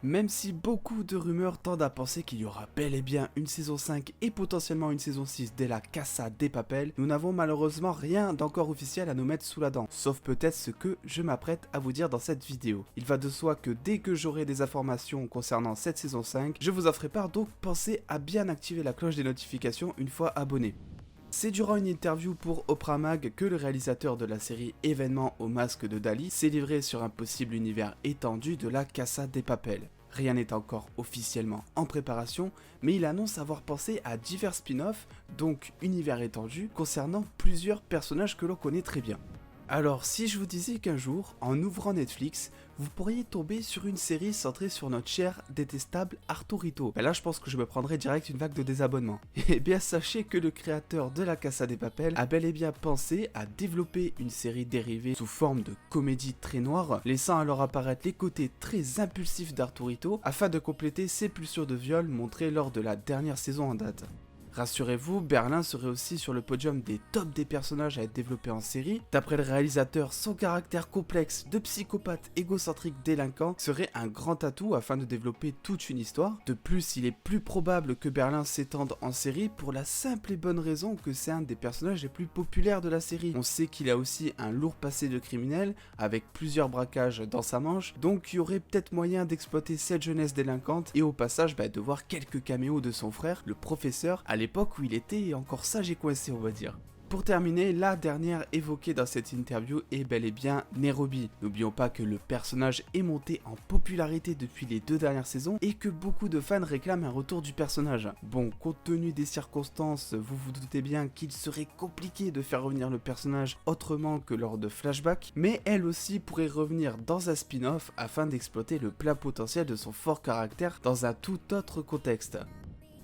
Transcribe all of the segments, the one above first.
Même si beaucoup de rumeurs tendent à penser qu'il y aura bel et bien une saison 5 et potentiellement une saison 6 de la Casa de Papel, nous n'avons malheureusement rien d'encore officiel à nous mettre sous la dent, sauf peut-être ce que je m'apprête à vous dire dans cette vidéo. Il va de soi que dès que j'aurai des informations concernant cette saison 5, je vous en ferai part, donc pensez à bien activer la cloche des notifications une fois abonné. C'est durant une interview pour Oprah Mag que le réalisateur de la série Événement au masque de Dali s'est livré sur un possible univers étendu de la Casa de Papel. Rien n'est encore officiellement en préparation, mais il annonce avoir pensé à divers spin-offs, donc univers étendu, concernant plusieurs personnages que l'on connaît très bien. Alors si je vous disais qu'un jour, en ouvrant Netflix, vous pourriez tomber sur une série centrée sur notre cher, détestable Arturito, là je pense que je me prendrais direct une vague de désabonnement. Et bien sachez que le créateur de la Casa de Papel a bel et bien pensé à développer une série dérivée sous forme de comédie très noire, laissant alors apparaître les côtés très impulsifs d'Arturito afin de compléter ses pulsions de viol montrées lors de la dernière saison en date. Rassurez-vous, Berlin serait aussi sur le podium des tops des personnages à être développés en série. D'après le réalisateur, son caractère complexe de psychopathe égocentrique délinquant serait un grand atout afin de développer toute une histoire. De plus, il est plus probable que Berlin s'étende en série pour la simple et bonne raison que c'est un des personnages les plus populaires de la série. On sait qu'il a aussi un lourd passé de criminel, avec plusieurs braquages dans sa manche, donc il y aurait peut-être moyen d'exploiter cette jeunesse délinquante et au passage de voir quelques caméos de son frère, le professeur, à l'époque où il était encore sage et coincé, on va dire. Pour terminer, la dernière évoquée dans cette interview est bel et bien Nairobi. N'oublions pas que le personnage est monté en popularité depuis les 2 dernières saisons et que beaucoup de fans réclament un retour du personnage. Bon, compte tenu des circonstances, vous vous doutez bien qu'il serait compliqué de faire revenir le personnage autrement que lors de flashbacks, mais elle aussi pourrait revenir dans un spin-off afin d'exploiter le plein potentiel de son fort caractère dans un tout autre contexte.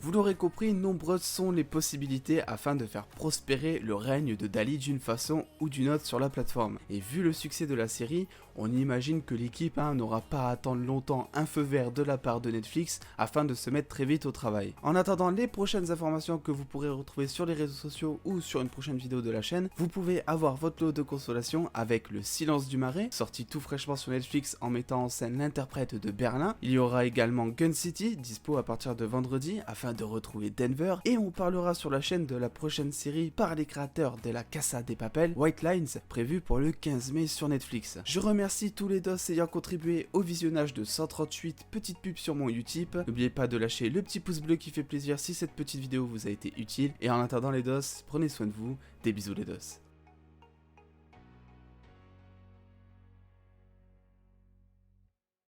Vous l'aurez compris, nombreuses sont les possibilités afin de faire prospérer le règne de Dali d'une façon ou d'une autre sur la plateforme. Et vu le succès de la série, on imagine que l'équipe n'aura pas à attendre longtemps un feu vert de la part de Netflix afin de se mettre très vite au travail. En attendant les prochaines informations que vous pourrez retrouver sur les réseaux sociaux ou sur une prochaine vidéo de la chaîne, vous pouvez avoir votre lot de consolation avec Le Silence du Marais, sorti tout fraîchement sur Netflix en mettant en scène l'interprète de Berlin. Il y aura également Gun City, dispo à partir de vendredi afin de retrouver Denver, et on parlera sur la chaîne de la prochaine série par les créateurs de la Casa de Papel, White Lines, prévue pour le 15 mai sur Netflix. Je remercie tous les dos ayant contribué au visionnage de 138 petites pubs sur mon Utip. N'oubliez pas de lâcher le petit pouce bleu qui fait plaisir si cette petite vidéo vous a été utile, et en attendant les dos, prenez soin de vous, des bisous les dos.